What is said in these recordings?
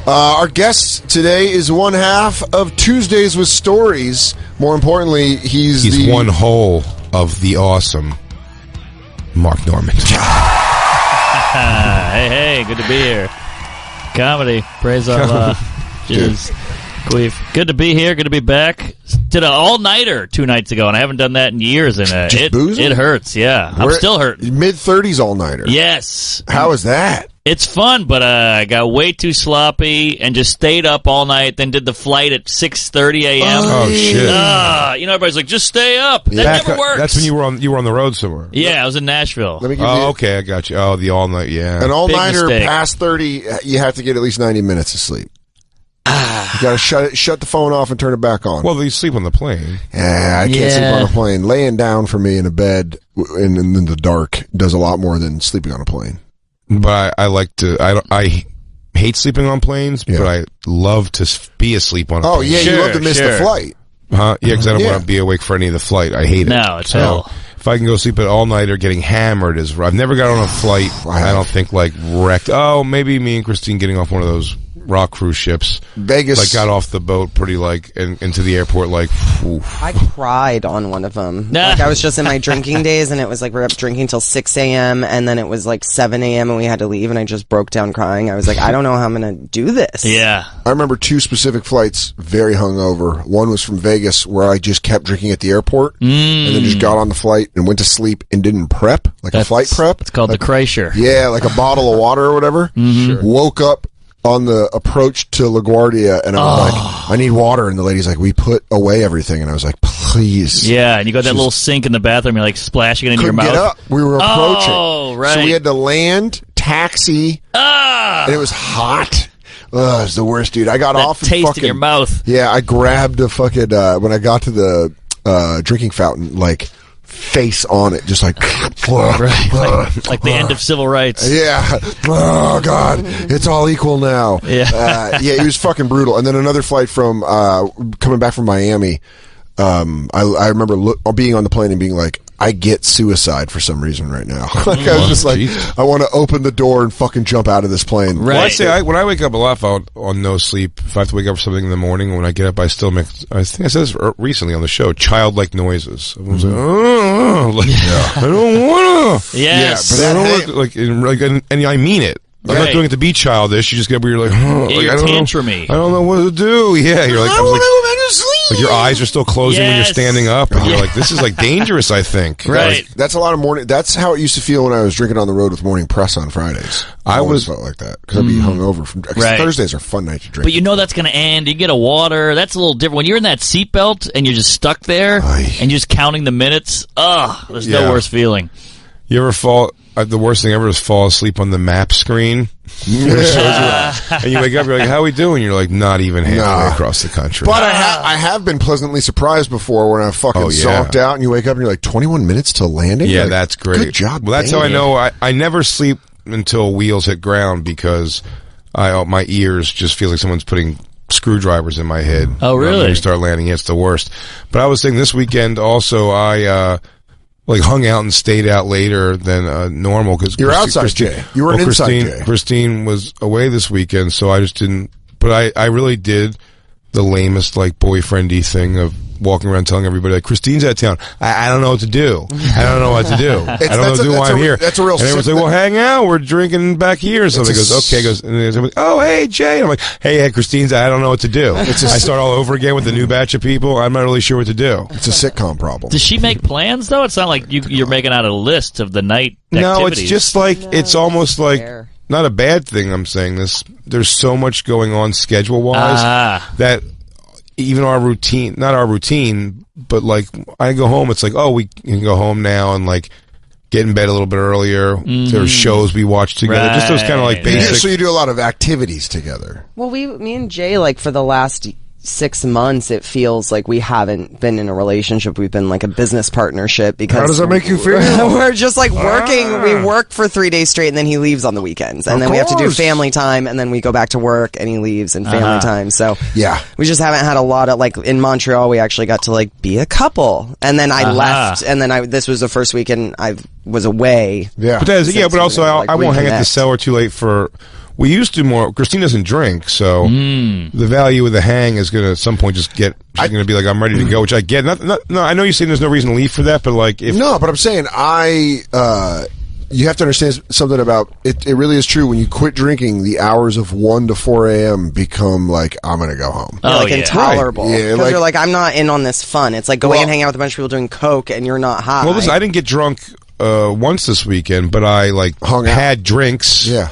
Our guest today is one half of Tuesdays with Stories. More importantly, he's one whole of the awesome Mark Norman. Hey, good to be here. Comedy, praise Allah. Cheers. Good to be here. Good to be back. Did an all-nighter 2 nights ago, and I haven't done that in years. And it hurts. Yeah, I'm still hurting. Mid-30s all-nighter. Yes. How is that? It's fun, but I got way too sloppy and just stayed up all night. Then did the flight at 6:30 a.m. Oh shit! Everybody's like, just stay up. Yeah. That never works. That's when you were on the road somewhere. Yeah, I was in Nashville. Let me give you okay, I got you. Oh, the all night. Yeah, an all-nighter mistake. past 30. You have to get at least 90 minutes of sleep. You got to shut the phone off and turn it back on. Well, you sleep on the plane. Yeah, I can't sleep on a plane. Laying down for me in a bed in the dark does a lot more than sleeping on a plane. But I like to. I hate sleeping on planes, but I love to be asleep on a plane. Oh yeah, you love to miss the flight. Yeah, because I don't want to be awake for any of the flight. I hate it. No, it's hell. If I can go sleep at all night or getting hammered is. I've never got on a flight. I don't think wrecked. Oh, maybe me and Christine getting off one of those rock cruise ships. Vegas. Got off the boat pretty into the airport oof. I cried on one of them. I was just in my drinking days, and it was we're up drinking till 6 a.m. and then it was 7 a.m. and we had to leave, and I just broke down crying. I was like, I don't know how I'm going to do this. Yeah. I remember 2 specific flights, very hungover. One was from Vegas, where I just kept drinking at the airport, and then just got on the flight and went to sleep and didn't prep, a flight prep. It's called the Kreischer. Yeah, like a bottle of water or whatever. Mm-hmm. Sure. Woke up on the approach to LaGuardia, and I was like, I need water. And the lady's like, we put away everything. And I was like, please. Yeah, and you got that little sink in the bathroom. You're splashing it into your mouth. Get up. We were approaching. Oh, right. So we had to land, taxi, and it was hot. Ugh, it's the worst, dude. I got off and taste in your mouth. Yeah, I grabbed a fucking, when I got to the drinking fountain, face on it, just like the end of civil rights. Yeah. Oh God, it's all equal now. Yeah. Yeah, it was fucking brutal. And then another flight from coming back from Miami. I remember being on the plane and being like, I get suicide for some reason right now. I was just like, I want to open the door and fucking jump out of this plane. Right. Well, I say when I wake up a lot on no sleep, if I have to wake up for something in the morning, when I get up, I still make. I think I said this recently on the show. Childlike noises. Everyone's I don't wanna. Yes. Yeah, but and I mean it. I'm not doing it to be childish. You just get where you're you're tantrumy. I don't know what to do. Yeah, you're I want to go back to sleep. your eyes are still closing when you're standing up, and you're like, this is dangerous. I think. Right. That's a lot of morning. That's how it used to feel when I was drinking on the road with Morning Press on Fridays. I always felt like that because I'd be hungover from. Thursdays are a fun night to drink. But that's going to end. You get a water. That's a little different when you're in that seatbelt and you're just stuck there and you're just counting the minutes. There's no worse feeling. You ever fall? The worst thing ever is fall asleep on the map screen. And you wake up, you're like, how are we doing? You're like, not even halfway across the country. But I have been pleasantly surprised before when I fucking zonked out and you wake up and you're like, 21 minutes till landing? Yeah, that's great. Good job. Well, that's how I know. I never sleep until wheels hit ground because my ears just feel like someone's putting screwdrivers in my head. Oh, really? When you start landing, it's the worst. But I was thinking this weekend also, I hung out and stayed out later than normal because you're outside Jay. You were an inside Jay. Christine was away this weekend, so I just didn't. But I really did the lamest boyfriendy thing of walking around telling everybody Christine's out of town. I don't know what to do. I don't know what to do. I don't know what to do while I'm here. That's a real. And everyone's like, well, hang out. We're drinking back here. So he goes, okay. Goes, and then like, oh, hey, Jay. And I'm like, hey, Christine's. I don't know what to do. I start all over again with a new batch of people. I'm not really sure what to do. It's a sitcom problem. Does she make plans though? It's not like you're making out a list of the night activities. No, it's just it's almost like. Not a bad thing, I'm saying this. There's so much going on schedule-wise that even our routine, not our routine, but I go home, it's we can go home now and get in bed a little bit earlier. There's shows we watch together. Just those kind of basic. So you do a lot of activities together. Well, me and Jay, for the last 6 months, it feels like we haven't been in a relationship. We've been a business partnership because. How does that make you feel? We're just working. We work for 3 days straight, and then he leaves on the weekends, and then we have to do family time, and then we go back to work, and he leaves and family time. So yeah, we just haven't had a lot of in Montreal. We actually got to be a couple, and then I left, and then this was the first weekend I was away. Yeah, but but also I won't hang at the cellar too late for we used to more. Christine doesn't drink, so the value of the hang is going to at some point just get. She's going to be like, I'm ready to go, which I get. No, I know you're saying there's no reason to leave for that, but like, if no, but I'm saying you have to understand something about it. It really is true. When you quit drinking, the hours of 1 to 4 a.m. become like, I'm going to go home. Intolerable. Right. Yeah, because you're like, I'm not in on this fun. It's like going and hanging out with a bunch of people doing coke, and you're not high. Well, listen, I didn't get drunk once this weekend, but I like had drinks. Yeah.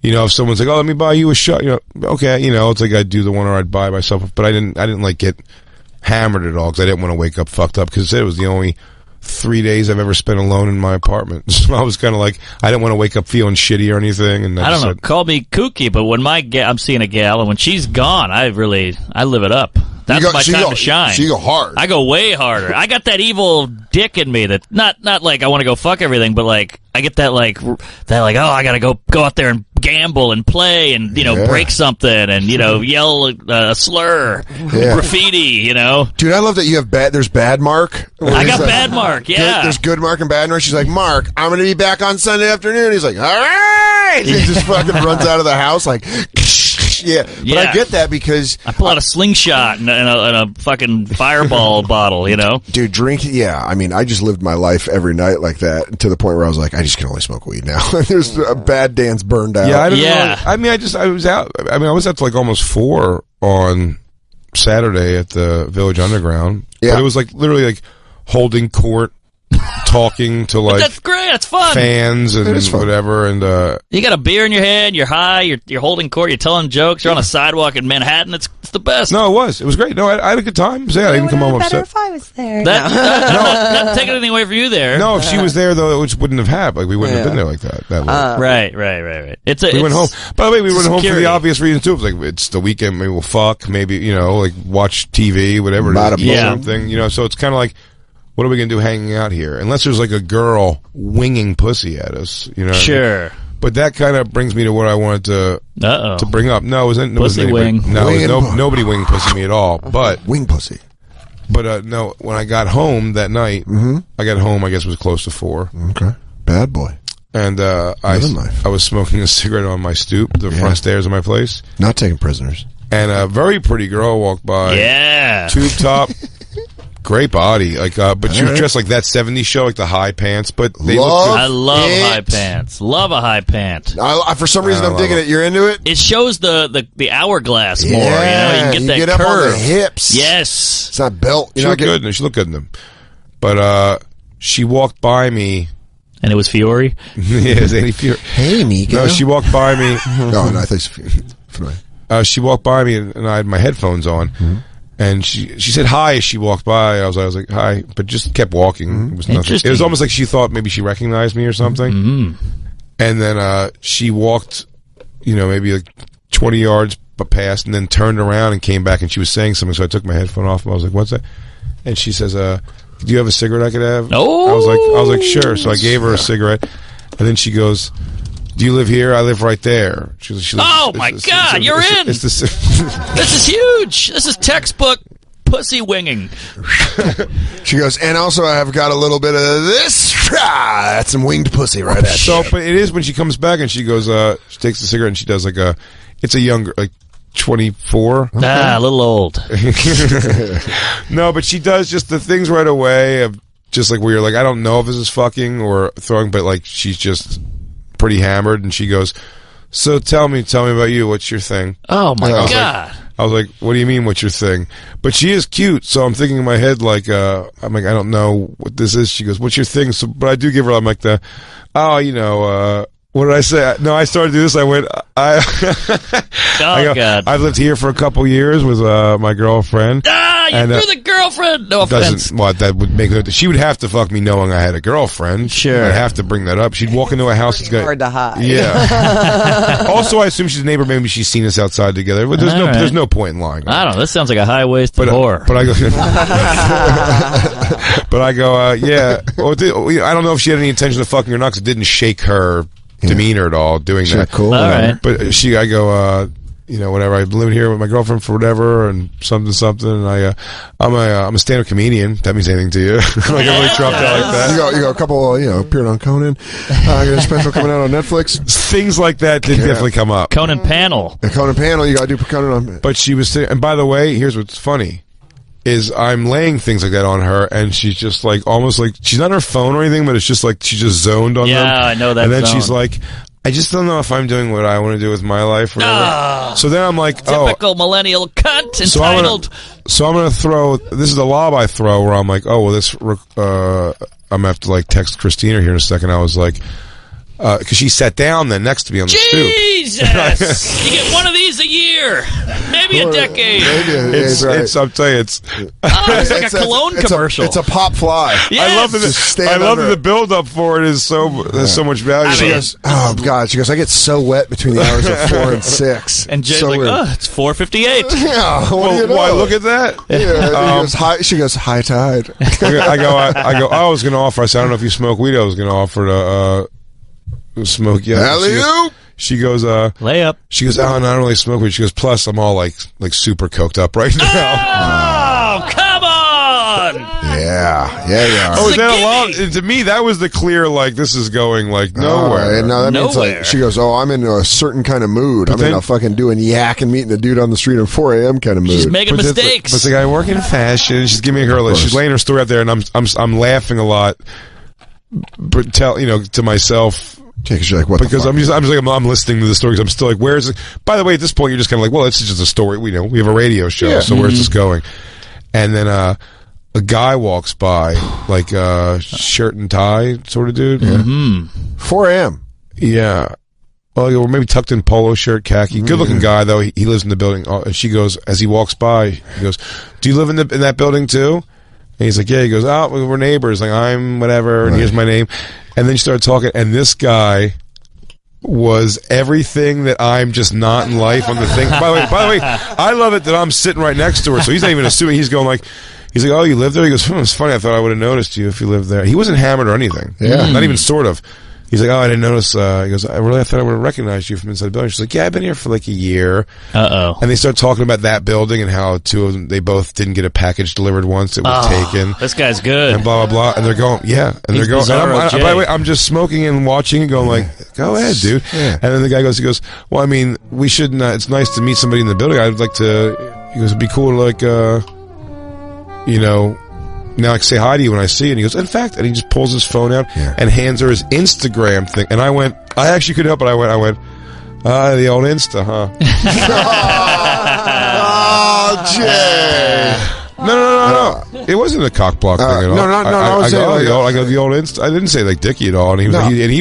You know, if someone's like, "Oh, let me buy you a shot," you know, okay, you know, it's like I'd do the one or I'd buy myself, but I didn't like get hammered at all because I didn't want to wake up fucked up because it was the only 3 days I've ever spent alone in my apartment. So I was kind of like, I didn't want to wake up feeling shitty or anything. And I don't know, call me kooky, but when I'm seeing a gal and when she's gone, I live it up. That's my time to shine. So you go hard. I go way harder. I got that evil dick in me that not like I want to go fuck everything, but like I get that like oh, I gotta go out there and gamble and play and break something and yell a slur, graffiti. Dude, I love that you have there's Bad Mark. I got Bad Mark. Yeah, there's Good Mark and Bad Mark. She's like, Mark, I'm gonna be back on Sunday afternoon. He's like, all right. He just fucking runs out of the house like. Yeah, but I get that because I pull out a slingshot and a fucking fireball bottle, Dude, drink. Yeah, I mean, I just lived my life every night like that to the point where I was like, I just can only smoke weed now. There's a bad dance burned out. Yeah, I don't know. I mean, I was out. I mean, I was out to like almost 4 on Saturday at the Village Underground. Yeah, but it was like literally like holding court. Talking to like that's great, that's fun. Fans and whatever, and you got a beer in your hand, you're high, you're holding court, you're telling jokes, you're on a sidewalk in Manhattan. It's the best. No, it was great. No, I had a good time. So, yeah, I didn't come home upset. If I was there, not taking anything away from you there. No, if she was there though, it wouldn't have happened. Like we wouldn't have been there like that. Right. We went home. By the way, we went home for the obvious reason too. It was like it's the weekend. Maybe we'll fuck. Maybe like watch TV, whatever. Eat something. So it's kind of like. What are we going to do hanging out here? Unless there's like a girl winging pussy at us, Sure. But that kind of brings me to what I wanted to bring up. No, it wasn't pussy wing. No, it was nobody wing pussy me at all. But wing pussy. But no, when I got home that night, I got home. I guess it was close to 4. Okay, bad boy. And I was smoking a cigarette on my stoop, the front stairs of my place. Not taking prisoners. And a very pretty girl walked by. Yeah, tube top. Great body, like, but she was dressed like that '70s show, like the high pants. But they look good. I love high pants. Love a high pant. For some reason, I'm digging it. You're into it. It shows the hourglass more. You can get that curve. Up on the hips. Yes, it's not built. She looked good. She looked good in them. But she walked by me, and it was Fiore. Yeah, it was Annie Fiore. Hey, Mika. No, she walked by me. No, I think it's she walked by me, and I had my headphones on. Mm-hmm. And she said hi as she walked by. I was like hi, but just kept walking. It was nothing. It was almost like she thought maybe she recognized me or something. Mm-hmm. And then she walked, maybe like 20 yards past, and then turned around and came back, and she was saying something. So I took my headphone off, and I was like, "What's that?" And she says, "Do you have a cigarette I could have?" Oh, I was like, "Sure." So I gave her a cigarette, and then she goes, "Do you live here? I live right there." She oh my God, you're in! This is huge. This is textbook pussy winging. She goes, and also I have got a little bit of this. That's some winged pussy right at you. So, but it is when she comes back and she goes, she takes the cigarette and she does like it's a younger, like 24. Okay. A little old. No, but she does just the things right away of just like where you're like, I don't know if this is fucking or throwing, but like she's just pretty hammered, and she goes, so tell me about you. What's your thing? Oh my God. I was like, what do you mean, what's your thing? But she is cute, so I'm thinking in my head, like, I'm like, I don't know what this is. She goes, what's your thing? So, but I do give her, I'm like, what did I say? No, I started to do this. I went, God. I've lived here for a couple years with my girlfriend. You threw the girlfriend. No offense. That would make it. She would have to fuck me knowing I had a girlfriend. Sure. I'd have to bring that up. She'd walk into a house. It's hard to hide. Yeah. Also, I assume she's a neighbor. Maybe she's seen us outside together. But there's no point in lying. I don't know. This sounds like a high-waisted whore. But I go, yeah. Well, I don't know if she had any intention of fucking or not, because it didn't shake her demeanor at all doing that. Cool. All right. But I go, whatever. I've been living here with my girlfriend for whatever, and something, and I'm a stand-up comedian. If that means anything to you? Like, I really dropped out like that. You got a couple, appeared on Conan. I got a special coming out on Netflix. Things like that did definitely come up. Conan panel. A Conan panel. You got to do Conan on. But she was, and by the way, here's what's funny. Is I'm laying things like that on her, and she's just like, almost like, she's not on her phone or anything, but it's just like, she just zoned on them. Yeah, I know that. And then she's like, I just don't know if I'm doing what I want to do with my life or whatever. So then I'm like, typical millennial cunt entitled. So I'm going to throw, this is the lob I throw where I'm like, I'm going to have to like text Christina here in a second. I was like, because she sat down then next to me on the stoop. Jesus! You get one of these a year, maybe a decade. I'll tell you, it's like a cologne commercial. It's a pop fly. Yes. I love that the build up for it is there's so much value. She goes, oh God! She goes, I get so wet between the hours of 4 and 6. And Jay's like, it's 4:58. Yeah. Why look at that? Yeah. She goes, high tide. I go. I was going to offer. I said, I don't know if you smoke weed. I was going to offer to smoke. Yeah. She goes, layup. She goes, oh, no, I don't really smoke weed. She goes, plus I'm all like super coked up right now. Oh, come on! Yeah. Oh, is that a lot? To me, that was the clear, like, this is going, like, nowhere. No, that means, like, she goes, I'm in a certain kind of mood. I'm in a fucking doing yak and meeting the dude on the street at 4 a.m. kind of mood. She's making mistakes. But the guy working in fashion, she's giving me her, she's laying her story out there, and I'm laughing a lot, but to myself. Because you're like, what? Because I'm listening to the story. Because I'm still like, where is it? By the way, at this point, you're just kind of like, well, it's just a story. We have a radio show, so where's this going? And then a guy walks by, like shirt and tie sort of dude. Yeah. 4 a.m. Yeah. Well, or maybe tucked in polo shirt, khaki. Good looking guy though. He lives in the building. And she goes, as he walks by, he goes, "Do you live in that building too?" And he's like, "Yeah." He goes, "Oh, we're neighbors. Like, I'm whatever, and here's my name." And then you start talking, and this guy was everything that I'm just not in life on the thing. By the way, I love it that I'm sitting right next to her, so he's not even assuming. He's like, oh, you live there? He goes, it's funny. I thought I would have noticed you if you lived there. He wasn't hammered or anything. Yeah. Not even sort of. He's like, oh, I didn't notice. He goes, I thought I would have recognized you from inside the building. She's like, yeah, I've been here for like a year. Uh-oh. And they start talking about that building and how two of them, they both didn't get a package delivered once. It was taken. This guy's good. And blah, blah, blah. And they're going, yeah. And they're going, by the way, I'm just smoking and watching and going like, go ahead, dude. Yeah. And then the guy goes, well, I mean, we shouldn't, it's nice to meet somebody in the building. I'd like to, he goes, it'd be cool to like, now I can say hi to you when I see it. And he goes, in fact, and he just pulls his phone out and hands her his Instagram thing. And I actually couldn't help it. I went, the old Insta, huh? Oh, Jay. No. It wasn't a cock block thing at all. No. I go, the old Insta. I didn't say like Dickie at all. And he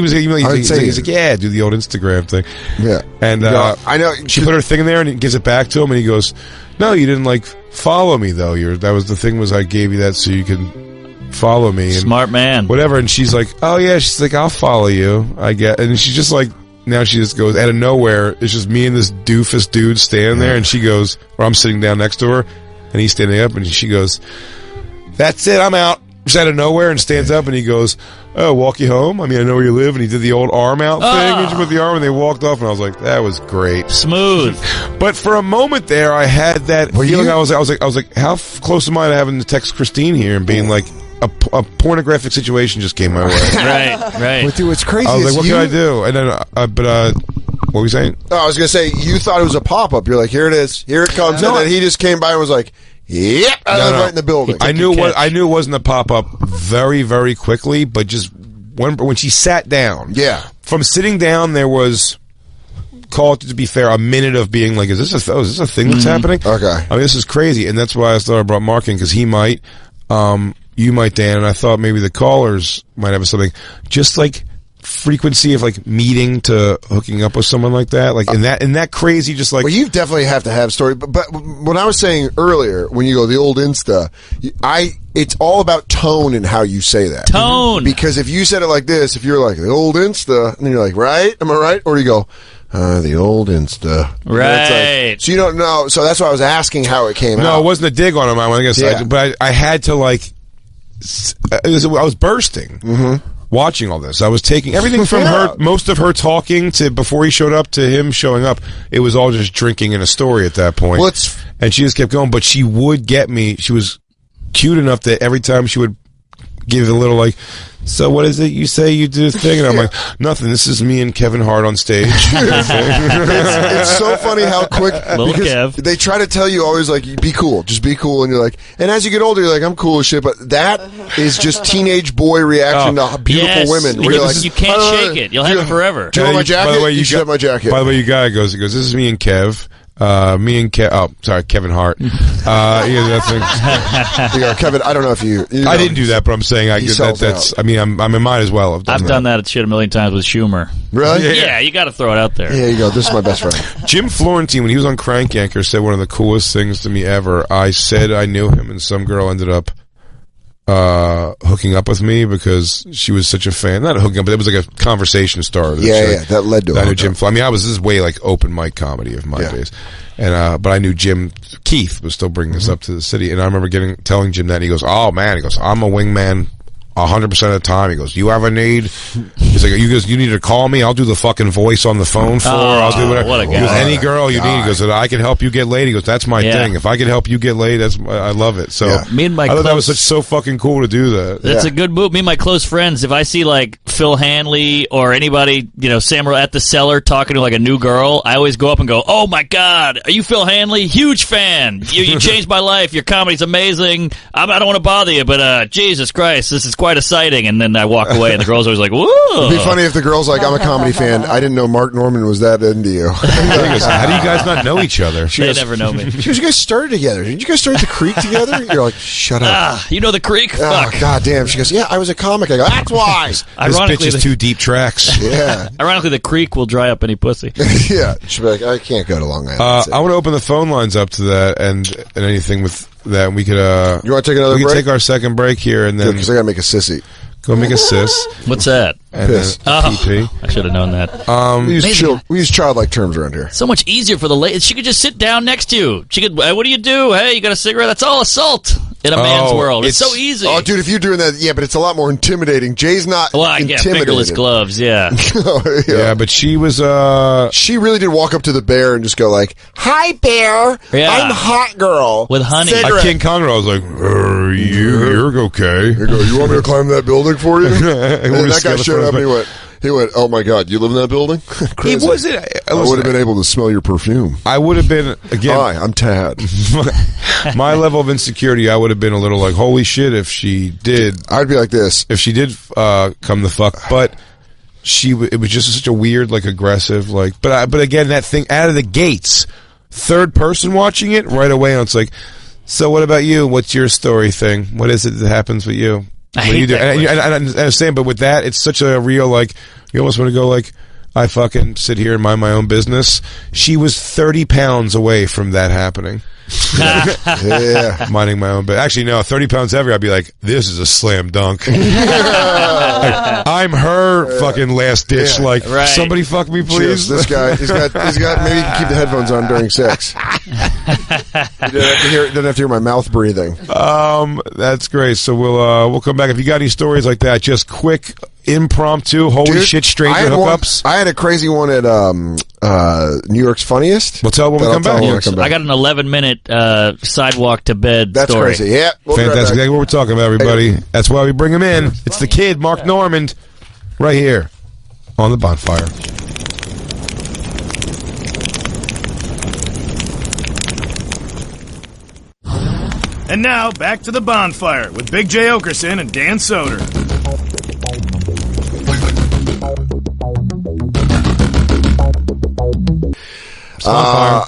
was he's like, yeah, do the old Instagram thing. Yeah. And I know. She put her thing in there and he gives it back to him and he goes, no, you didn't like follow me though. That was the thing, was I gave you that so you can follow me. And smart man. Whatever. And she's like, oh yeah. She's like, I'll follow you. I get. And she's just like, now she just goes out of nowhere. It's just me and this doofus dude standing there, and she goes, or I'm sitting down next to her, and he's standing up, and she goes, that's it, I'm out. Just out of nowhere, and stands up, and he goes, oh, walk you home? I mean, I know where you live. And he did the old arm out thing, and she put the arm, and they walked off, and I was like, that was great. Smooth. But for a moment there, I had that feeling. I was like, how close am I to having to text Christine here and being like, a pornographic situation just came my way. Right. But dude, what's crazy? I was like, what can I do? And then, what were you saying? Oh, I was gonna say, you thought it was a pop-up. You're like, here it is, here it comes, and then he just came by and was like, yep, right in the building. I knew it wasn't a pop-up very, very quickly, but just when she sat down. Yeah. From sitting down, there was, call it, to be fair, a minute of being like, is this a thing that's happening? Okay. I mean, this is crazy, and that's why I thought I brought Mark in, because he might, you might, Dan, and I thought maybe the callers might have something, just like frequency of like meeting to hooking up with someone like that, like in that crazy, just like. Well, you definitely have to have story, but what I was saying earlier, when you go the old Insta, it's all about tone and how you say that. Tone. Because if you said it like this, if you're like the old Insta, and you're like, right, am I right? Or you go, the old Insta. Right. Like, so you don't know. So that's why I was asking how it came out. No, it wasn't a dig on him. I guess, but I had to like. I was bursting. watching all this. I was taking everything from her, most of her talking to before he showed up to him showing up. It was all just drinking and a story at that point. And she just kept going, but she would get me. She was cute enough that every time she would give a little like, so what is it you say you do this thing? And I'm like, nothing. This is me and Kevin Hart on stage. it's so funny how quick Kev. They try to tell you always like, be cool, just be cool, and you're like, and as you get older, you're like, I'm cool as shit. But that is just teenage boy reaction to beautiful women. Where you're like, you can't shake it. You'll have it forever. Do you want my jacket? By the way, you should have my jacket. By the way, you guy goes, this is me and Kev. Kevin Hart. Kevin, I don't know if you know, I didn't do that, but I'm saying I might as well have done I've done that shit a million times with Schumer. Really? Yeah, you got to throw it out there. Yeah, you go. This is my best friend. Jim Florentine, when he was on Crank Anchor, said one of the coolest things to me ever. I said I knew him, and some girl ended up hooking up with me because she was such a fan. Not hooking up, but it was like a conversation starter. That led to. I knew Jim. This is way like open mic comedy of my days, and but I knew Jim. Keith was still bringing us up to the city, and I remember telling Jim that, and he goes, "Oh man," he goes, "I'm a wingman 100% of the time." He goes, "You have a need?" He's like, "You need to call me. I'll do the fucking voice on the phone for her. I'll do whatever." What a guy. He goes, "Any girl you need." He goes, "I can help you get laid." He goes, "That's my thing. If I can help you get laid, I love it." So me and my I thought that was so fucking cool to do that. That's a good move. Me and my close friends, if I see like Phil Hanley or anybody, Samuel at the Cellar talking to like a new girl, I always go up and go, "Oh my God, are you Phil Hanley? Huge fan. You changed my life. Your comedy's amazing. I don't want to bother you, but Jesus Christ, this is quite exciting." And then I walk away, and the girl's always like, "Whoa!" It'd be funny if the girl's like, "I'm a comedy fan. I didn't know Mark Norman was that into you." How do you guys not know each other? They never know me. She goes, "You guys started together. Didn't you guys start at the Creek together?" You're like, "Shut up." You know the Creek? Oh, God damn. She goes, "Yeah, I was a comic." I go, "That's why." This bitch is 2 deep tracks. Yeah. Ironically, the Creek will dry up any pussy. Yeah. She'll be like, "I can't go to Long Island." I want to open the phone lines up to that and anything with that. We could. You want to take another break? We can take our second break here, and then because I got to make a sissy. Go make a sis. What's that? And piss. PP. I should have known that. We use childlike terms around here. So much easier for the lady. She could just sit down next to you. She could. What do you do? Hey, you got a cigarette? That's all assault in a man's world. It's so easy. Oh, dude, if you're doing that, but it's a lot more intimidating. Jay's not. Well, I get fingerless gloves. Yeah. Yeah, but she was. She really did walk up to the bear and just go like, "Hi, bear. Yeah. I'm hot girl with honey." Like King Kong, I was like, "You're okay." You want me to climb that building for you? And then that guy showed up and he went, "Oh my God, you live in that building?" He wasn't. I would have been able to smell your perfume. I would have been again. Hi, I'm Tad. My level of insecurity, I would have been a little like, "Holy shit!" If she did, I'd be like this. If she did come the fuck, but it was just such a weird, like aggressive, like. But again, that thing out of the gates, third person watching it right away, and it's like, so what about you? What's your story thing? What is it that happens with you? I hate that and I understand, but with that, it's such a real, like, you almost want to go, like, I fucking sit here and mind my own business. She was 30 pounds away from that happening. Yeah. Minding my own business. Actually, no, 30 pounds heavier, I'd be like, this is a slam dunk. Like, I'm her fucking last ditch. Yeah. Like, somebody fuck me, please. This guy, he's got. Maybe you can keep the headphones on during sex. You don't have to hear my mouth breathing. That's great. So we'll come back. If you got any stories like that, just quick, impromptu, holy shit, stranger hookups. I had a crazy one at New York's Funniest. We'll tell when we come back. I got an 11-minute sidewalk to bed That's story. crazy. Yeah. Fantastic. Exactly what we're talking about, everybody. That's why we bring him in. It's the kid, Mark Normand, right here on the Bonfire. And now, back to the Bonfire with Big J. Oakerson and Dan Soder.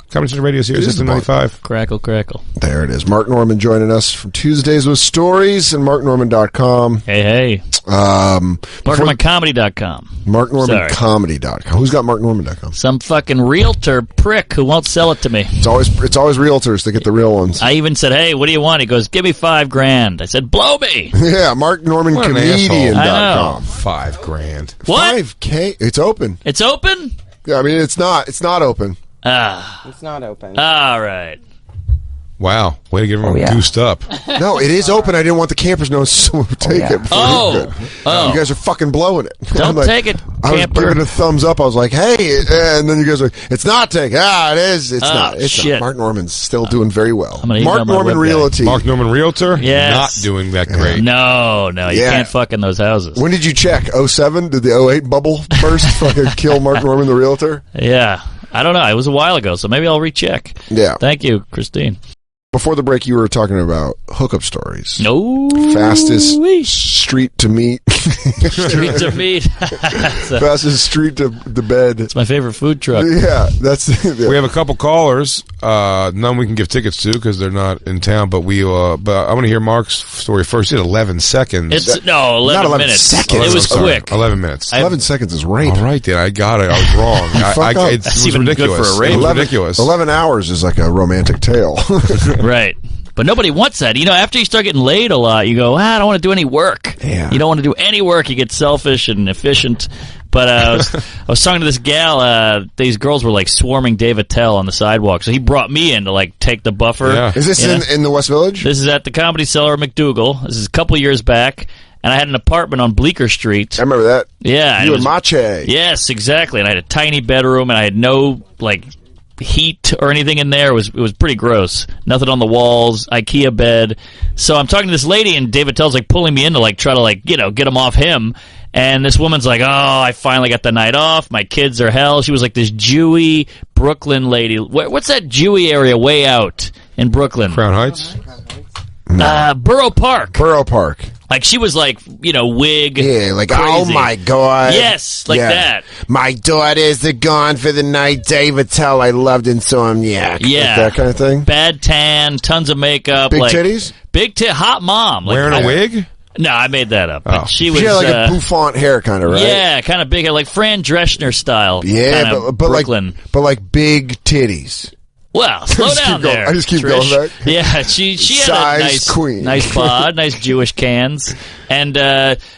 Coming to the radio series, System 95. Crackle, crackle. There it is. Mark Normand joining us from Tuesdays with Stories and marknormand.com. Hey. MarkNormandComedy.com. MarkNormandComedy.com. Who's got MarkNormand.com? Some fucking realtor prick who won't sell it to me. It's always realtors that get the real ones. I even said, hey, what do you want? He goes, give me $5,000. I said, blow me. Yeah, MarkNormandComedian.com. $5,000. What? $5K? It's open. It's open? Yeah, I mean, it's not open. It's not open. All right. Wow. Way to get everyone goosed up. No, it is open. I didn't want the campers knowing someone would take it. You guys are fucking blowing it. Don't take it, I was giving a thumbs up. I was like, hey. And then you guys are like, it's not taken. It is. It's not. It's not. Mark Norman's still doing very well. Mark Norman Realty. Mark Norman Realtor? Yes. Not doing that great. No. You can't fuck in those houses. When did you check? 07? Did the 08 bubble burst fucking kill Mark Norman the Realtor? Yeah. I don't know. It was a while ago, so maybe I'll recheck. Yeah. Thank you, Christine. Before the break, you were talking about hookup stories. No. Fastest street to meet. Street to meet. Fastest street to the bed. It's my favorite food truck. Yeah, that's. We have a couple callers. None we can give tickets to because they're not in town. But But I want to hear Mark's story first. He had 11 seconds. 11 minutes. Seconds. It was quick. 11 minutes. 11 seconds is rape. All right, then I got it. I was wrong. It was even ridiculous. good for a rape. It was ridiculous. 11 hours is like a romantic tale. Right. But nobody wants that. You start getting laid a lot, you go, I don't want to do any work. Yeah. You don't want to do any work. You get selfish and efficient. But I was talking to this gal. These girls were like swarming Dave Attell on the sidewalk. So he brought me in to like take the buffer. Yeah. Is this in the West Village? This is at the Comedy Cellar at McDougal. This is a couple years back. And I had an apartment on Bleecker Street. I remember that. Yeah. You and Mache. Yes, exactly. And I had a tiny bedroom, and I had no heat or anything in there. It was pretty gross. Nothing on the walls. IKEA bed. So I'm talking to this lady, and David Tell's pulling me in to try to get him off him. And this woman's like, "Oh, I finally got the night off. My kids are hell." She was like this Jewy Brooklyn lady. What's that Jewy area way out in Brooklyn? Crown Heights. Borough Park. Borough Park. She was wig. Yeah, crazy. Oh my God. Yes, that. My daughters are gone for the night. Dave Attell, I loved Insomniac. Yeah. That kind of thing. Bad tan, tons of makeup. Big titties? Hot mom. Wearing a wig? No, I made that up. Oh. She was. She had a bouffant hair kind of, right? Yeah, kind of big hair, like Fran Drescher style. Yeah, but Brooklyn. But big titties. Well, slow down there. I just keep Trish. going back. Yeah, she had a nice queen. Nice bod, nice Jewish cans. And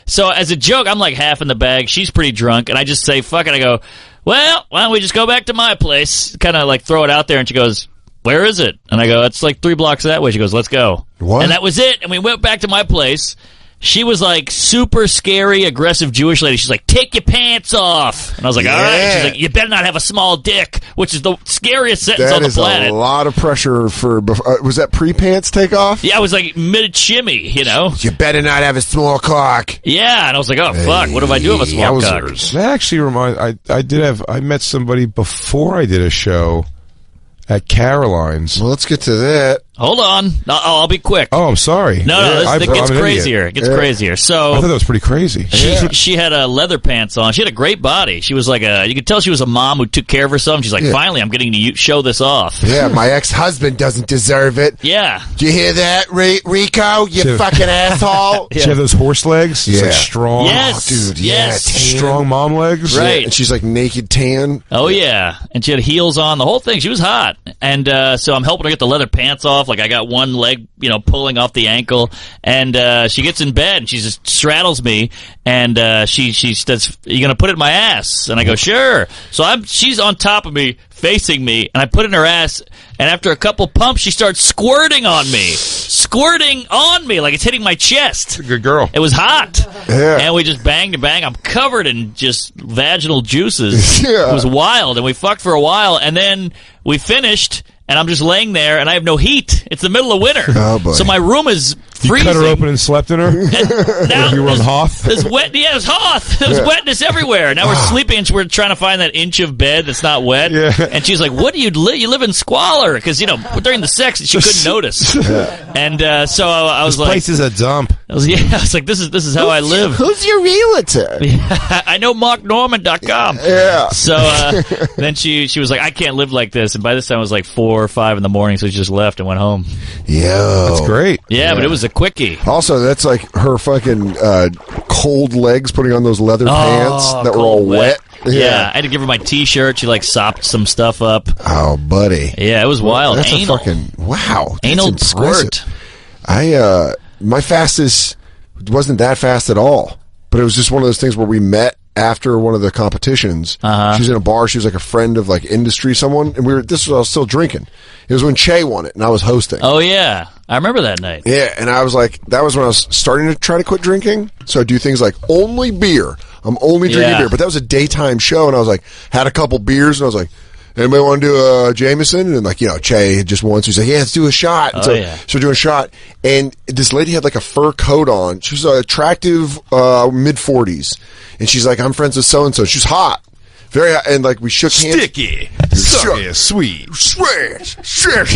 so as a joke, I'm half in the bag. She's pretty drunk, and I just say, fuck it. I go, well, why don't we just go back to my place? Kind of throw it out there, and she goes, where is it? And I go, it's 3 blocks that way. She goes, let's go. What? And that was it. And we went back to my place. She was super scary, aggressive Jewish lady. She's like, take your pants off. And I was like, all right. She's like, you better not have a small dick, which is the scariest sentence on the planet. That is a lot of pressure for... was that pre-pants takeoff? Yeah, I was mid-shimmy, You better not have a small cock. Yeah, and I was like, oh, fuck, what if I do have a small cock? That actually reminds... I met somebody before I did a show at Caroline's. Well, let's get to that. Hold on. I'll be quick. Oh, I'm sorry. No, it gets crazier. It gets crazier. So I thought that was pretty crazy. She had leather pants on. She had a great body. She was you could tell she was a mom who took care of herself. She's like, finally, I'm getting to show this off. Yeah, my ex-husband doesn't deserve it. Yeah. Do you hear that, Rico? You fucking asshole. She had those horse legs. Yeah. Strong. Yes. Oh, dude, yes. Strong mom legs. Right. Yeah, and she's naked tan. Oh, yeah. And she had heels on. The whole thing. She was hot. And so I'm helping her get the leather pants off. I got one leg, pulling off the ankle, and she gets in bed and she just straddles me, and she says, "You gonna put it in my ass?" And I go, "Sure." So she's on top of me, facing me, and I put it in her ass, and after a couple pumps, she starts squirting on me like it's hitting my chest. Good girl. It was hot. Yeah. And we just banged and banged. I'm covered in just vaginal juices. Yeah. It was wild, and we fucked for a while, and then we finished. And I'm just laying there, and I have no heat. It's the middle of winter. Oh, boy. So my room is freezing. You cut her open and slept in her? Now you run Hoth? There's Hoth. There's wetness everywhere. Now we're sleeping, and we're trying to find that inch of bed that's not wet. Yeah. And she's like, what do you live? You live in squalor. Because, during the sex, she couldn't notice. And so I was this place is a dump. I was like, this is how I live. Who's your realtor? I know MarkNorman.com. Yeah. So then she was like, I can't live like this. And by this time it was 4 or 5 in the morning, so she just left and went home. Yo. That's great. Yeah, but it was a quickie. Also, that's her fucking cold legs putting on those leather pants that were all wet. Yeah, I had to give her my T-shirt. She sopped some stuff up. Oh, buddy. Yeah, it was wild. That's anal. a fucking wow. Anal squirt. My fastest wasn't that fast at all, but it was just one of those things where we met after one of the competitions. She was in a bar. She was like a friend of like industry, someone, and I was still drinking. It was when Che won it, and I was hosting. Oh yeah, I remember that night. Yeah, and I was like, that was when I was starting to try to quit drinking. So I do things like only beer. I'm only drinking beer. But that was a daytime show, and I was like, had a couple beers, and I was like, anybody want to do a Jameson? And like, Che had just won, so he's like, yeah, let's do a shot. And so we're doing a shot, and this lady had like a fur coat on. She was attractive, mid-40s, and she's like, I'm friends with so-and-so. She's hot. Very hot, and like we shook hands. Sticky. Sweet.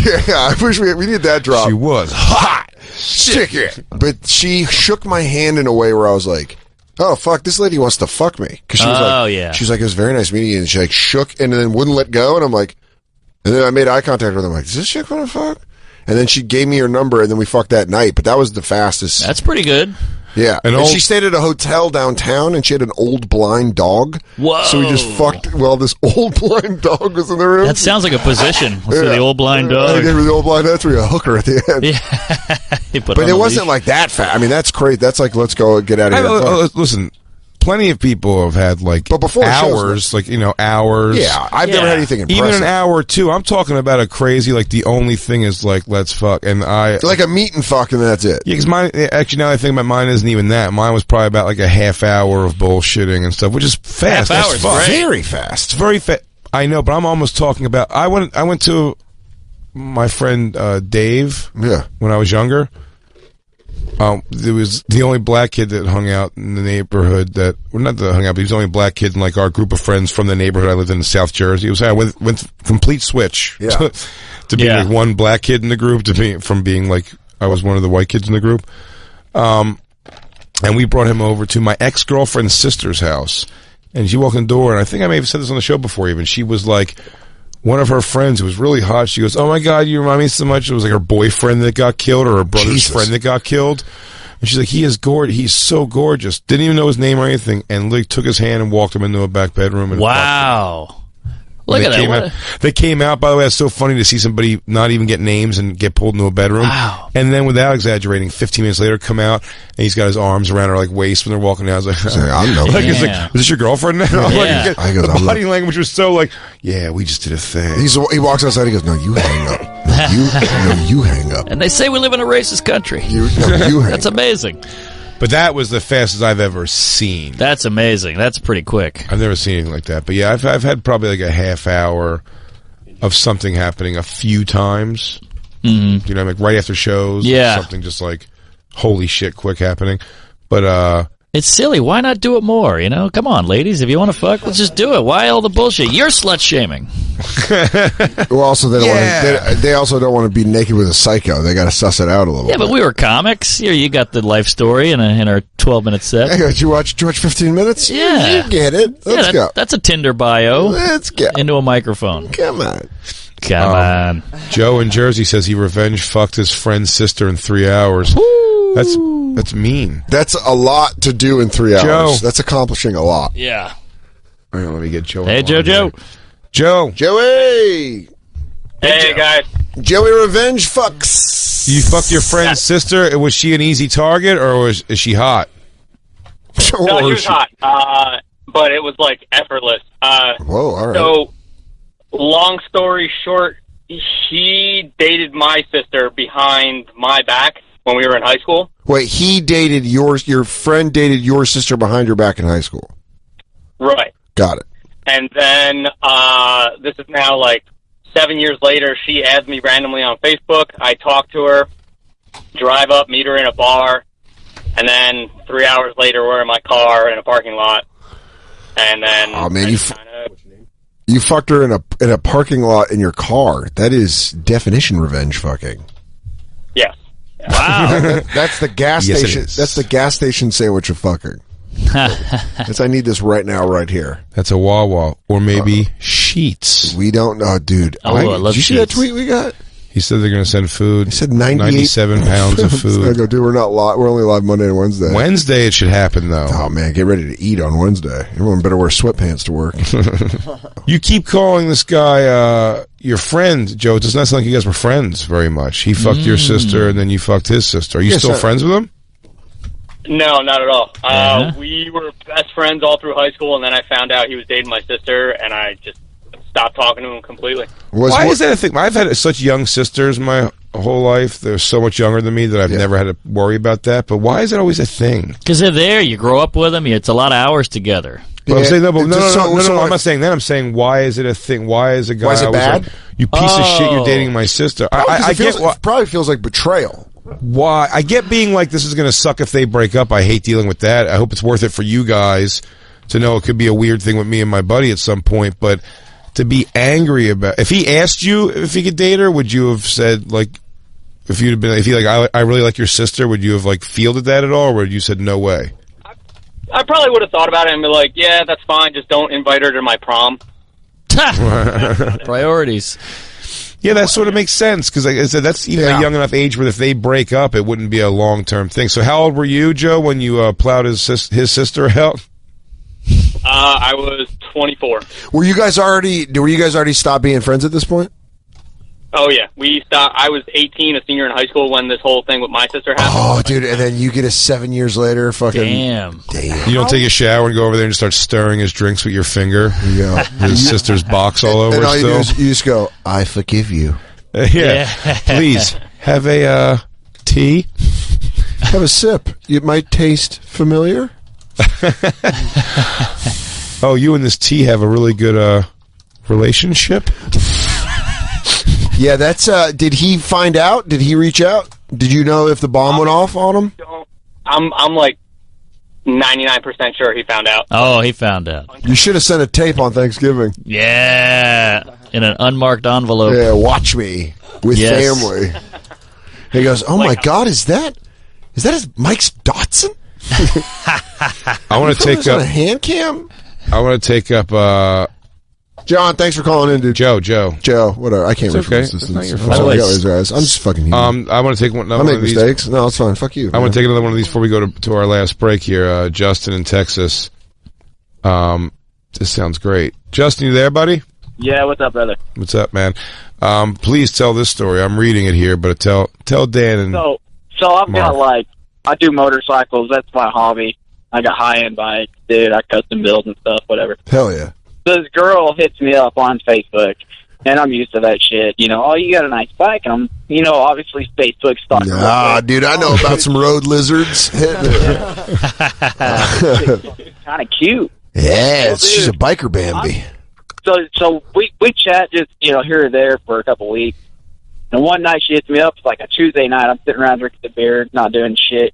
Yeah, I wish we needed that drop. She was hot. Sticky. But she shook my hand in a way where I was like, oh fuck, this lady wants to fuck me, because she was she was like, it was very nice meeting you, and she like shook and then wouldn't let go, and I'm like, and then I made eye contact with her. I'm like, does this chick want to fuck? And then she gave me her number, and then we fucked that night. But that was the fastest. That's pretty good. Yeah, and she stayed at a hotel downtown, and she had an old blind dog. Whoa! So we just fucked while this old blind dog was in the room. That sounds like a position. Let's do the old blind dog. I gave her the old blind. That's where you hook her at the end. Yeah, but it wasn't like that fast. I mean, that's crazy. That's like, let's go get out of here. Listen. Plenty of people have had like hours, hours. Yeah, I've never had anything impressive. Even an hour or two. I'm talking about a crazy, like the only thing is like, let's fuck. And like a meet and fuck, and that's it. Yeah, because mine, actually now I think about mine isn't even that. Mine was probably about like a half hour of bullshitting and stuff, which is fast. Half hours, fun. Very fast. It's very fast. I know, but I'm almost talking about, I went to my friend Dave when I was younger. There was the only black kid that hung out in the neighborhood not that hung out, but he was the only black kid in like our group of friends from the neighborhood I lived in South Jersey. It was went complete switch to being like one black kid in the group from being like I was one of the white kids in the group. And we brought him over to my ex-girlfriend's sister's house, and she walked in the door, and I think I may have said this on the show before even. She was like, one of her friends who was really hot, she goes, oh my God, you remind me so much. It was like her boyfriend that got killed, or her brother's friend that got killed. And she's like, he is gorgeous. He's so gorgeous. Didn't even know his name or anything. And like took his hand and walked him into a back bedroom. And wow. Look at that. They came out, by the way, it's so funny to see somebody not even get names and get pulled into a bedroom. Wow. And then without exaggerating, 15 minutes later come out, and he's got his arms around her like waist when they're walking out. I was like, I'm no like, was this your girlfriend now? Yeah. The body language was so like, yeah, we just did a thing. He walks outside, he goes, no, you hang up. You hang up. And they say we live in a racist country. You hang That's amazing. But that was the fastest I've ever seen. That's amazing. That's pretty quick. I've never seen anything like that. But yeah, I've had probably like a half hour of something happening a few times. Mm-hmm. You know, like right after shows. Yeah. Something just like, holy shit, quick happening. But it's silly. Why not do it more? You know, come on, ladies. If you want to fuck, let's just do it. Why all the bullshit? You're slut shaming. Well, also they also don't want to be naked with a psycho. They got to suss it out a little. Yeah, but we were comics. Here, you got the life story in our 12-minute set. Hey, did you watch 15 minutes? Yeah, you get it. Let's go. That's a Tinder bio. Let's go into a microphone. Come on. Joe in Jersey says he revenge fucked his friend's sister in 3 hours. Woo. That's mean. That's a lot to do in 3 hours. Joe. That's accomplishing a lot. Yeah. All right, let me get Joe. Hey, Joe. Joey. Hey, guys. Joey revenge fucks. You fucked your friend's sister. Was she an easy target, or is she hot? No, she was hot. But it was like effortless. Whoa, all right. So, long story short, she dated my sister behind my back when we were in high school. Wait, your friend dated your sister behind your back in high school? Right. Got it. And then, this is now like 7 years later, she adds me randomly on Facebook. I talk to her, drive up, meet her in a bar, and then 3 hours later, we're in my car in a parking lot. And then... Oh, man, you fucked her in a parking lot in your car. That is definition revenge fucking. Yes. Wow. That's the gas station. That's the gas station sandwich of fucking. I need this right now, right here. That's a Wawa, or maybe Sheets. We don't know, dude. Oh, I love Did you see that tweet we got? He said they're going to send food. He said 97 pounds of food. I go, dude, we're only live Monday and Wednesday. Wednesday it should happen, though. Oh, man, get ready to eat on Wednesday. Everyone better wear sweatpants to work. You keep calling this guy your friend, Joe. It does not sound like you guys were friends very much. He fucked your sister, and then you fucked his sister. Are you still friends with him? No, not at all. We were best friends all through high school, and then I found out he was dating my sister, and I just stopped talking to him completely. Why is that a thing? I've had such young sisters my whole life. They're so much younger than me that I've never had to worry about that. But why is it always a thing? Because they're there. You grow up with them. It's a lot of hours together. But I'm saying, no, I'm not saying that. I'm saying, why is it a thing? Why is a guy? Why is it bad? Like, you piece of shit, you're dating my sister. It probably feels like betrayal. Why? I get being like, this is going to suck if they break up. I hate dealing with that. I hope it's worth it for you guys to know it could be a weird thing with me and my buddy at some point. But to be angry about, if he asked you if he could date her, would you have said, like, if you'd have been, if he like, I really like your sister, would you have like fielded that at all, or would you said no way? I probably would have thought about it and be like, yeah, that's fine. Just don't invite her to my prom. Priorities. Yeah, that sort of makes sense, because like I said, that's even a young enough age where if they break up, it wouldn't be a long-term thing. So how old were you, Joe, when you plowed his sister out? I was 24. Were you guys already stopped being friends at this point? Oh, yeah. We stopped. I was 18, a senior in high school, when this whole thing with my sister happened. Oh, dude, and then you get us 7 years later, fucking... Damn. You don't take a shower and go over there and just start stirring his drinks with your finger? Yeah. His sister's box all over and all still? you do is you just go, I forgive you. Yeah. Please, have a tea? Have a sip. It might taste familiar. Oh, you and this tea have a really good relationship? Yeah, that's. Did he find out? Did he reach out? Did you know if the bomb went off on him? I'm like 99% sure he found out. Oh, he found out. You should have sent a tape on Thanksgiving. Yeah, in an unmarked envelope. Yeah, watch me with family. He goes, "Oh my God, is that Mike's Dotson?" I want to take up a hand cam. I want to take up. John, thanks for calling in, dude. Joe, whatever. I can't read from this. It's not your fault. I'm just fucking human. I want to take one. I make mistakes. No, it's fine. Fuck you. I want to take another one of these before we go to our last break here. Justin in Texas. This sounds great. Justin, you there, buddy? Yeah, what's up, brother? What's up, man? Please tell this story. I'm reading it here, but tell Dan and So I've got I do motorcycles. That's my hobby. I got high-end bikes, dude. I custom build and stuff, whatever. Hell yeah. This girl hits me up on Facebook, and I'm used to that shit. You know, oh, you got a nice bike. And I'm, obviously Facebook stalking. Nah, dude, I know about some road lizards. Kind of cute. Yeah, she's a biker Bambi. So we chat just, here or there for a couple weeks. And one night she hits me up. It's like a Tuesday night. I'm sitting around drinking the beer, not doing shit.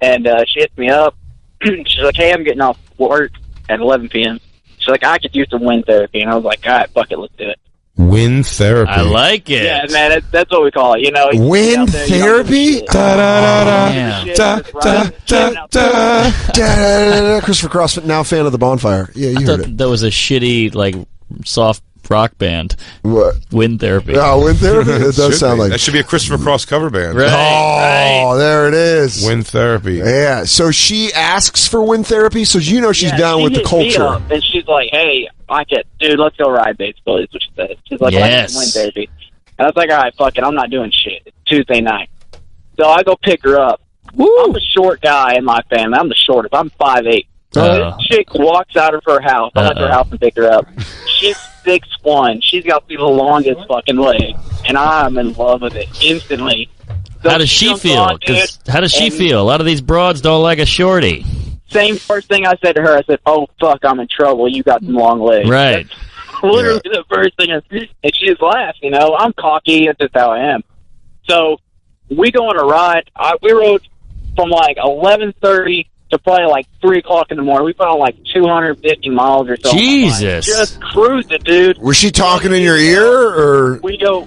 And she hits me up. She's like, hey, I'm getting off work at 11 p.m. She's like, I could use some wind therapy. And I was like, all right, fuck it, let's do it. Wind therapy. I like it. Yeah, man, that's what we call it. Wind therapy? Christopher Cross, now fan of the Bonfire. Yeah, you heard it. That was a shitty, soft rock band. What? Wind therapy. Oh, wind therapy? It does sound like... That should be a Christopher Cross cover band. Right. There it is. Wind therapy. Yeah, so she asks for wind therapy, so she's down with the culture. And she's like, hey, dude, let's go ride baseball, is what she said. She's like, yes. Wind therapy. And I was like, all right, fuck it, I'm not doing shit. It's Tuesday night. So I go pick her up. Woo. I'm a short guy in my family. I'm the shortest. I'm 5'8". So this chick walks out of her house. I went to her house and picked her up. She's 6'1". She's got the longest fucking legs, and I'm in love with it instantly. So how does she feel? How does she feel? A lot of these broads don't like a shorty. Same first thing I said to her. I said, "Oh fuck, I'm in trouble. You got some long legs." Right. That's literally the first thing. And she just laughs. I'm cocky. That's just how I am. So we go on a ride. We rode from 11:30 to probably 3 o'clock in the morning. We put on 250 miles or something. Jesus. Just cruised it, dude. Was she talking in your ear, or? We go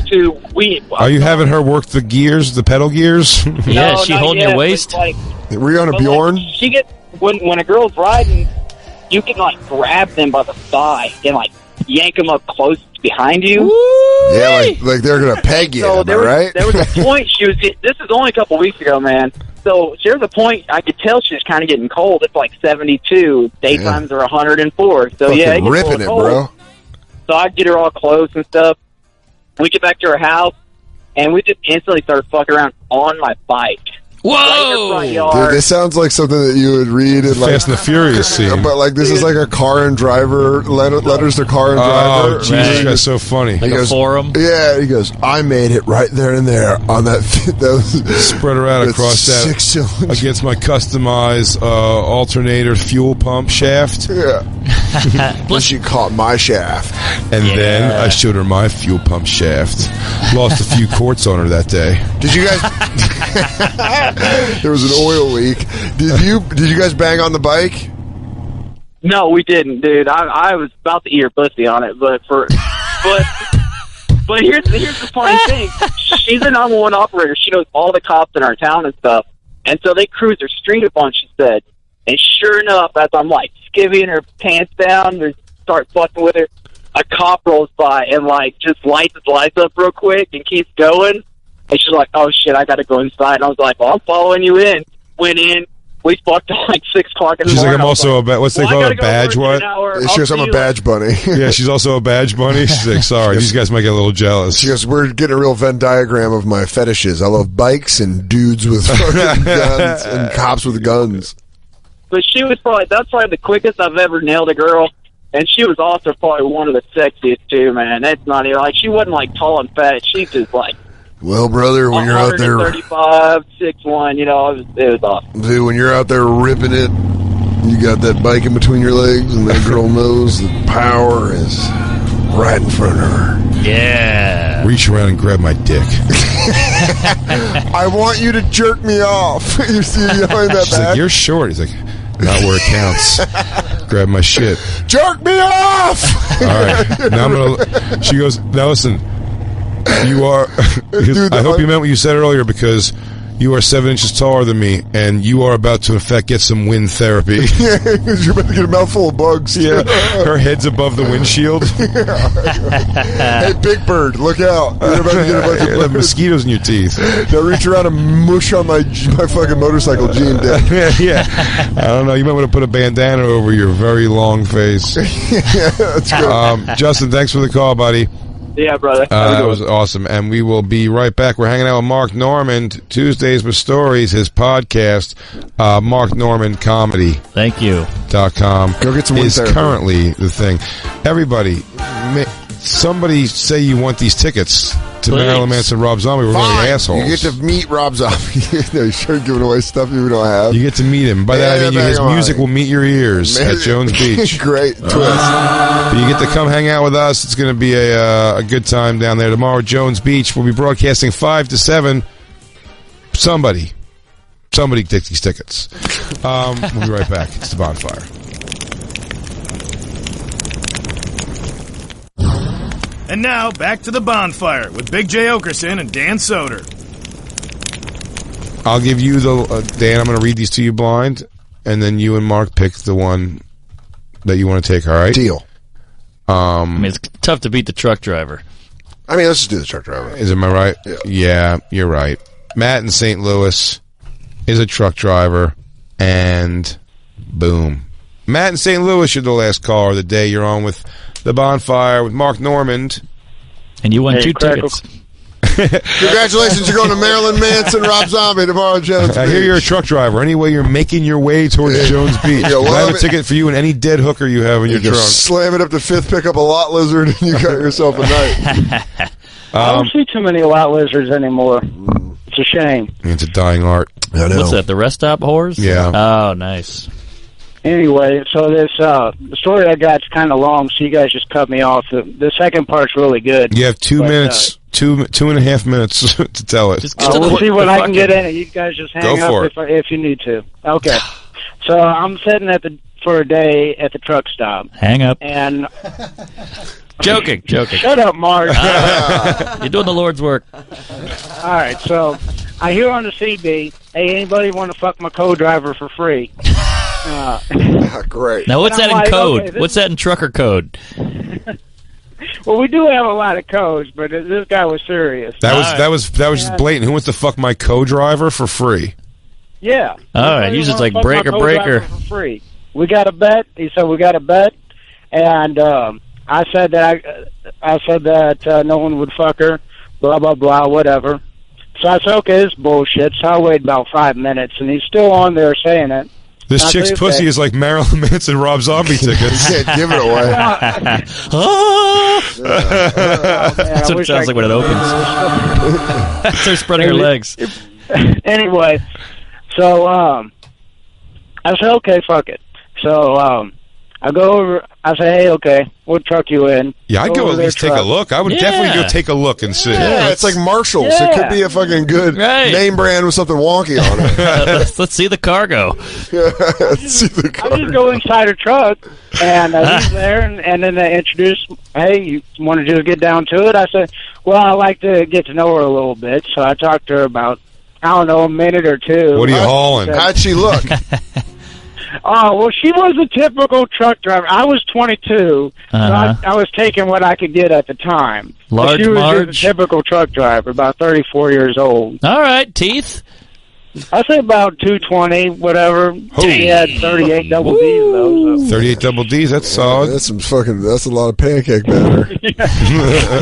to... Are you having her work the gears, the pedal gears? Yeah, is she holding your waist? Were you on a Bjorn? She gets... When a girl's riding, you can, grab them by the thigh and, yank them up close behind you. Woo-wee! Yeah, like they're going to peg you, right? There was a point she was... This is only a couple weeks ago, man. So there was a point I could tell she was kind of getting cold. It's 72. Daytimes are 104. So fucking yeah, ripping it, bro. So I get her all close and stuff. We get back to her house, and we just instantly started fucking around on my bike. Whoa! Right in your front yard. Dude, this sounds like something that you would read in Fast and the Furious scene. But like this is like a car and driver letters to car and driver. Oh, Jesus, that's so funny. Like a forum. Yeah, he goes. I made it right there and there on that. Spread her out across that 6-cylinder against my customized alternator fuel pump shaft. Yeah. But she caught my shaft, and then I showed her my fuel pump shaft. Lost a few quarts on her that day. Did you guys? There was an oil leak. Did you guys bang on the bike? No, we didn't, dude. I was about to eat her pussy on it, but here's the funny thing. She's a 911 operator. She knows all the cops in our town and stuff, and so they cruise her street a bunch. She said, and sure enough, as I'm like skivvying her pants down and start fucking with her, a cop rolls by and like just lights his lights up real quick and keeps going. And she's like, "Oh shit, I gotta go inside." And I was like, "Well, I'm following you in." Went in. We fucked at like 6 o'clock in the morning. She's like, "I'm also a what's they call a badge? What?" She goes, "I'm a badge bunny." Yeah, she's also a badge bunny. She's like, "Sorry, these guys might get a little jealous." She goes, "We're getting a real Venn diagram of my fetishes. I love bikes and dudes with fucking guns and cops with guns." But that's probably the quickest I've ever nailed a girl. And she was also probably one of the sexiest too, man. That's not even like she wasn't like tall and fat. She's just like, well, brother, when you're out there 35, 6'1", it was awesome. Dude, when you're out there ripping it, you got that bike in between your legs, and that girl knows the power is right in front of her. Yeah. Reach around and grab my dick. I want you to jerk me off. You see yelling that She's back? like, "You're short." He's like, "Not where it counts." Grab my shit. Jerk me off! All right. Now I'm gonna. She goes, "Now listen. You are. Dude, I hope you meant what you said earlier because you are 7 inches taller than me, and you are about to, in fact, get some wind therapy." Yeah, because you're about to get a mouthful of bugs. Yeah. Her head's above the windshield. Hey, Big Bird, look out! You're about to get a bunch of The mosquitoes in your teeth. Now reach around and mush on my fucking motorcycle jean deck. Yeah. I don't know. You might want to put a bandana over your very long face. Yeah, that's good. Justin, thanks for the call, buddy. Yeah, brother. That was awesome. And we will be right back. We're hanging out with Mark Normand, Tuesdays with Stories, his podcast, Mark Normand Comedy. Thank you. .com Go get some is therapy. currently the thing. Everybody, somebody say you want these tickets to Marilyn Manson, Rob Zombie. We're going to be assholes. You get to meet Rob Zombie. No, you start giving away stuff you don't have. You get to meet him. By that I mean his music will meet your ears at Jones Beach. Great twist. But you get to come hang out with us. It's going to be a good time down there tomorrow at Jones Beach. We'll be broadcasting 5 to 7. Somebody take these tickets. We'll be right back. It's the Bonfire. And now, back to the Bonfire with Big J. Oakerson and Dan Soder. I'll give you Dan, I'm going to read these to you blind, and then you and Mark pick the one that you want to take, all right? Deal. I mean, it's tough to beat the truck driver. I mean, let's just do the truck driver. Am I right? Yeah, you're right. Matt in St. Louis is a truck driver, and boom. Matt in St. Louis, you're the last caller of the day. You're on with the Bonfire with Mark Normand. And you won 2 tickets. Congratulations, you're going to Marilyn Manson, Rob Zombie tomorrow at Jones Beach. I hear you're a truck driver. Anyway, you're making your way towards Jones Beach. Yeah, well, I have a ticket for you and any dead hooker you have in your trunk. Slam it up to 5th, pick up a lot lizard, and you got yourself a night. I don't see too many lot lizards anymore. It's a shame. It's a dying art. I know. What's that, the rest stop whores? Yeah. Oh, nice. Anyway, so this the story I got's kind of long, so you guys just cut me off. The second part's really good. You have 2 minutes, 2.5 minutes to tell it. Just we'll see what I can get in it. You guys just hang Go up if you need to. Okay. So I'm sitting for a day at the truck stop. Hang up. And Joking. Shut up, Mark. You're doing the Lord's work. All right, so I hear on the CB, hey, anybody want to fuck my co-driver for free? Great. Now, what's that in code? Okay, what's that in trucker code? Well, we do have a lot of codes, but this guy was serious. That was just blatant. Who wants to fuck my co-driver for free? Yeah. All right, usually it's like breaker. For free. We got a bet. He said we got a bet, and I said that no one would fuck her. Blah blah blah. Whatever. So I said, okay, this is bullshit. So I waited about 5 minutes, and he's still on there saying it. This chick's pussy is like Marilyn Manson Rob Zombie tickets. Give it away. That's what it sounds like when it opens. They're spreading her legs. Anyway, so I said, okay, fuck it. So I go over. I say, hey, okay, we'll truck you in. Yeah, I'd go at least take a look. I would definitely go take a look and see. Yeah, it's like Marshalls. Yeah. It could be a fucking good name brand with something wonky on it. Let's see the cargo. Let's see the cargo. I just go inside her truck, and he's there, and then they introduce, hey, you want to just get down to it? I said, well, I like to get to know her a little bit, so I talked to her about, I don't know, a minute or two. What are you hauling? How'd she look? Oh, well, she was a typical truck driver. I was 22, so I was taking what I could get at the time. Large she was Marge? just a typical truck driver, about 34 years old. All right, teeth. I say about 220, whatever. She had 38 double D's, though. So. 38 double D's, that's solid. That's a lot of pancake batter.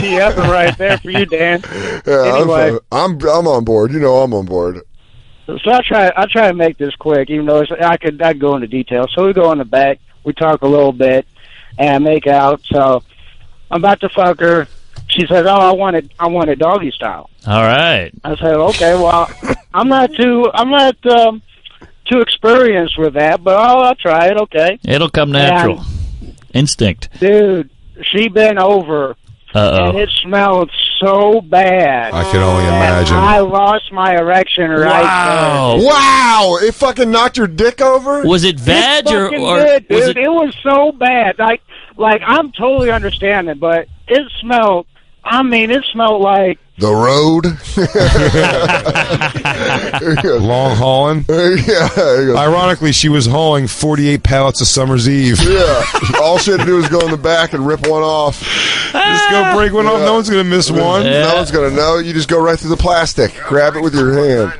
Yeah, right there for you, Dan. Yeah, Anyway. I'm on board. You know I'm on board. So I try to make this quick, even though I'd go into detail. So we go in the back, we talk a little bit, and make out. So I'm about to fuck her. She says, "Oh, I want it doggy style." All right. I said, "Okay, well, I'm not too experienced with that, but I'll try it. Okay, it'll come natural, instinct." Dude, she bent over. And it smelled so bad. I can only imagine. I lost my erection right there. Wow! It fucking knocked your dick over? Was it vag or did, was dude. it? It was so bad. Like I'm totally understanding, but it smelled. I mean, it smelled like the road. Long hauling. Yeah. Ironically, she was hauling 48 pallets of Summer's Eve. Yeah. All she had to do was go in the back and rip one off. Just go break one off. No one's going to miss one. Yeah. No one's going to know. You just go right through the plastic. Grab it with your hand.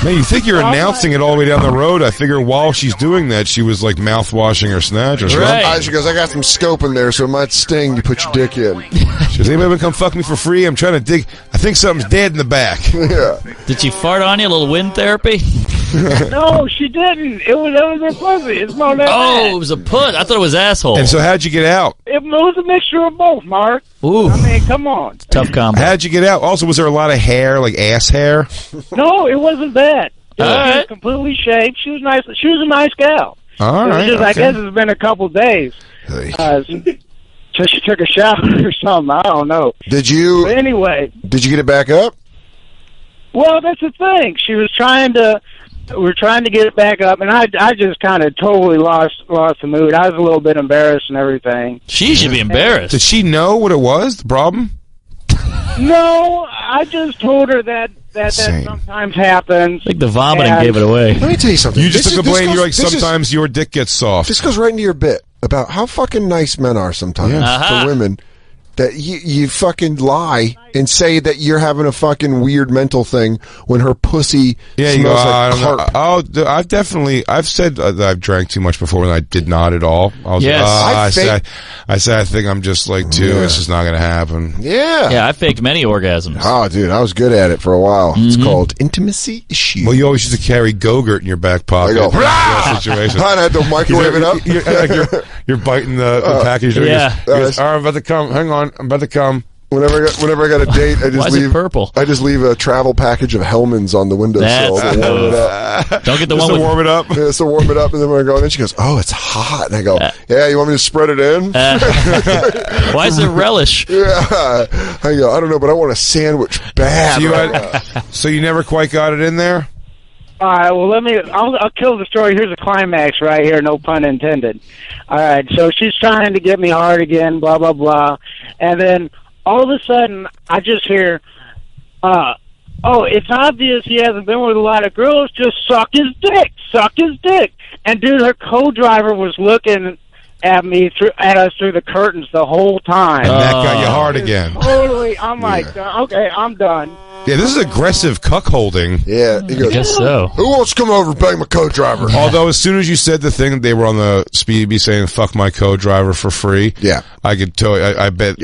Man, you think you're announcing it all the way down the road. I figure while she's doing that, she was like mouthwashing her snatch or something. Right. She goes, I got some scope in there, so it might sting. You put your dick in. She goes, anybody want to come fuck me for free? I'm trying to dig. I think something's dead in the back. Yeah. Did she fart on you? A little wind therapy? No, she didn't. It was her pussy. It smelled that bad. It was a put. I thought it was asshole. And so how'd you get out? It was a mixture of both, Mark. Ooh. I mean, come on. Tough combo. How'd you get out? Also, was there a lot of hair, like ass hair? No, it wasn't that. She was completely shaved. She was nice. She was a nice gal. All right. Just, I guess it's been a couple days. So she took a shower or something. I don't know. Did you? But anyway. Did you get it back up? Well, that's the thing. She was trying to. We're trying to get it back up, and I just kind of totally lost the mood. I was a little bit embarrassed and everything. She should be embarrassed. Did she know what it was? The problem? No, I just told her that sometimes happens. I think the vomiting gave it away. Let me tell you something. You just took the blame. You're like, sometimes your dick gets soft. This goes right into your bit about how fucking nice men are sometimes to women. That you fucking lie and say that you're having a fucking weird mental thing when her pussy smells like carp. I've said that I've drank too much before and I did not at all. I was I said I think I'm just like it's just not going to happen. Yeah, I faked many orgasms. Oh, dude, I was good at it for a while. It's called intimacy issue. Well, you always used to carry Go-Gurt in your back pocket. I go, situation. I had to microwave it up. You're biting the package. Yeah. All right, I'm about to come. Hang on. I'm about to come. Whenever I got a date, I just leave purple. I just leave a travel package of Hellman's on the windowsill to warm it up. Don't get the just one to warm it up. Yeah, so warm it up, and then when I go, and then she goes, "Oh, it's hot," and I go, "Yeah, you want me to spread it in?" Why is it relish? Yeah, I go, "I don't know, but I want a sandwich bad." So you never quite got it in there. All right, well, I'll kill the story. Here's a climax right here, no pun intended. All right, so she's trying to get me hard again, blah, blah, blah. And then all of a sudden, I just hear, it's obvious he hasn't been with a lot of girls. Just suck his dick. And, dude, her co-driver was looking at us through the curtains the whole time. And that got you hard again. Totally. I'm like, okay, I'm done. Yeah, this is aggressive cuckolding. Yeah, he goes, I guess so. Who wants to come over and bang my co-driver? Although, as soon as you said the thing, they were on the speed saying, fuck my co-driver for free. Yeah. I could tell you, I bet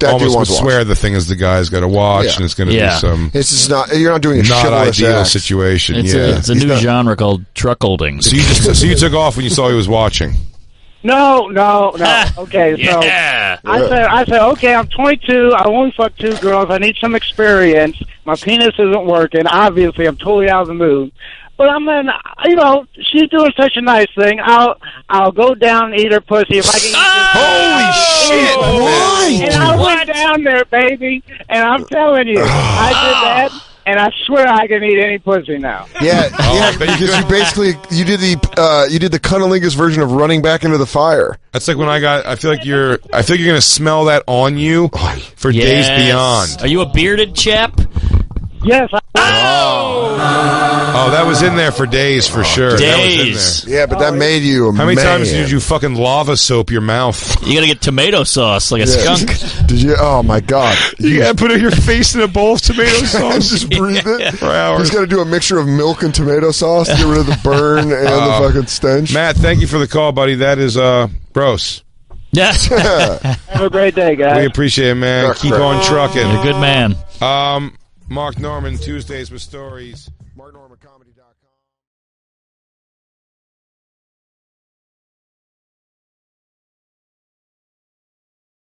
almost would swear the thing is the guy's got to watch, and it's going to be some. It's just not. You're not doing a not ideal act. situation. It's a new genre called truckholding. So you took off when you saw he was watching. No. Okay, so I said, okay, I'm 22. I only fucked 2 girls. I need some experience. My penis isn't working. Obviously, I'm totally out of the mood. But I'm in, she's doing such a nice thing. I'll go down and eat her pussy if I can eat this. Holy shit! Why? And I went down there, baby, and I'm telling you, I did that. And I swear I can eat any pussy now. Yeah, because you did the cunnilingus version of running back into the fire. That's like when I feel like you're gonna smell that on you for days beyond. Are you a bearded chap? Yes. Oh, that was in there for days for sure. Days. That was in there. Yeah, but that made you a How many man. times did you fucking lava soap your mouth? You gotta get tomato sauce like a skunk. Did you? Oh my god! You gotta put your face in a bowl of tomato sauce. Just breathe it for hours. He's got to do a mixture of milk and tomato sauce to get rid of the burn and the fucking stench. Matt, thank you for the call, buddy. That is gross. Yeah. Have a great day, guys. We appreciate it, man. Keep on trucking. You're a good man. Mark Norman, Tuesdays with Stories. MarkNormanComedy.com.